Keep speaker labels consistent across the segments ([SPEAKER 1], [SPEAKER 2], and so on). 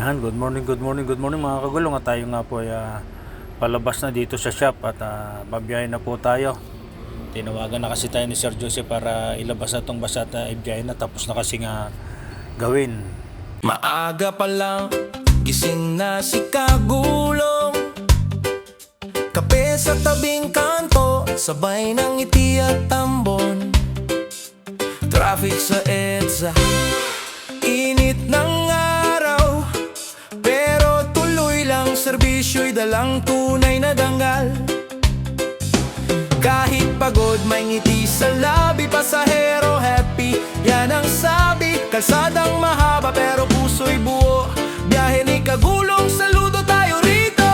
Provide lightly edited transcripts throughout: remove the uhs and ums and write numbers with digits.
[SPEAKER 1] Yan, good morning, good morning, good morning mga kagulong. At tayo nga po ay palabas na dito sa shop at babiyahin na po tayo. Tinawagan na kasi tayo ni Sir Jose para ilabas na itong basa at ibiyahin na, tapos na kasi nga gawin.
[SPEAKER 2] Maaga pa lang, gising na si Kagulong. Kape sa tabing kanto, sabay ng ngiti at tambon. Traffic sa EDSA, init ng araw, pero tuloy lang serbisyo'y dalang tunay na dangal. Kahit pagod may ngiti sa labi, pasahero happy, yan ang sabi. Kalsadang mahaba pero puso'y buo, biyahe ni Kagulong, saludo tayo rito.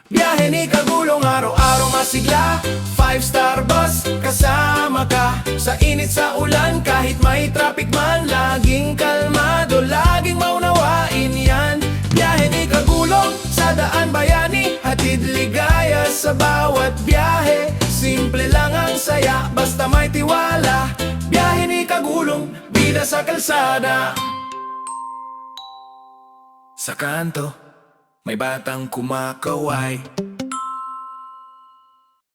[SPEAKER 2] Biyahe ni Kagulong, araw-araw masigla, 5-star bus, kasama ka. Sa init sa ulan, kahit may traffic man, laging kalmado, laging maunawain yan. Biyahe ni Kagulong, sa daan bayani, hatid ligaya sa bawat biyahe. Simple lang ang saya, basta may tiwala. Biyahe ni Kagulong, bida sa kalsada. Sa kanto, may batang kumakaway.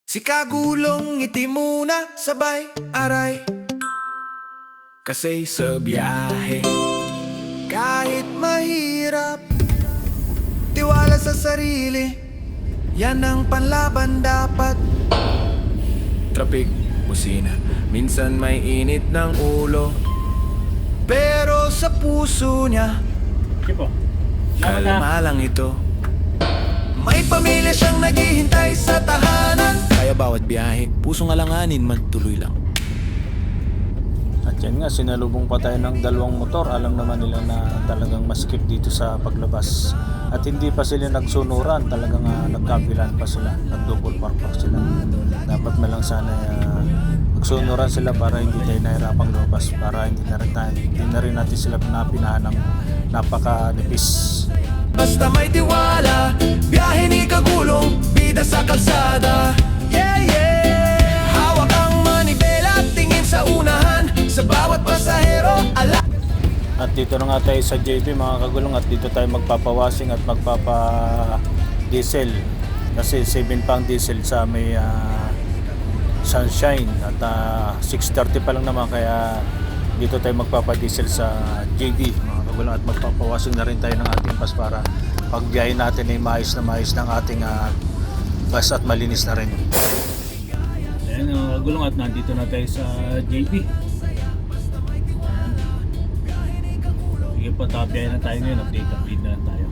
[SPEAKER 2] Si Kagulong ngiti muna, sabay aray. Kasi sa biyahe, kahit mahirap, tiwala sa sarili, yan ang panlaban dapat. Traffic, busina, minsan may init ng ulo, pero sa puso niya, kalma lang ito. May pamilya siyang naghihintay sa tahanan, kaya bawat biyahe, pusong alanganin man, tuloy lang.
[SPEAKER 1] At yan nga, sinalubong pa tayo ng dalawang motor. Alam naman nila na talagang maskip dito sa paglabas. At hindi pa sila nagsunuran, talagang nagkabilan pa sila, nag-double park pa sila. Dapat na lang sana magsunuran sila para hindi tayo nahirapang lumabas, para hindi na rin natin sila pinapinahan ng napaka-nipis.
[SPEAKER 2] Basta may tiwala, biyahe ni Kagulong, bida sa kalsada. Yeah, yeah. Hawak ang manibela, tingin sa unahan, sa bawat pasahero,
[SPEAKER 1] At dito na nga tayo sa JP mga kagulong, at dito tayo magpapawashing at magpapa-diesel. Kasi 7 pa ang diesel sa may Sunshine at 6:30 pa lang naman, kaya dito tayo magpapa-diesel sa JD mga kagulong, at magpapawashing na rin tayo ng ating bus para pagbiyahin natin ay maayos ng ating bus at malinis na rin. Ayan mga kagulong, at nandito na tayo sa JP. Sige po, tabiyahin na tayo ngayon, update na tayo.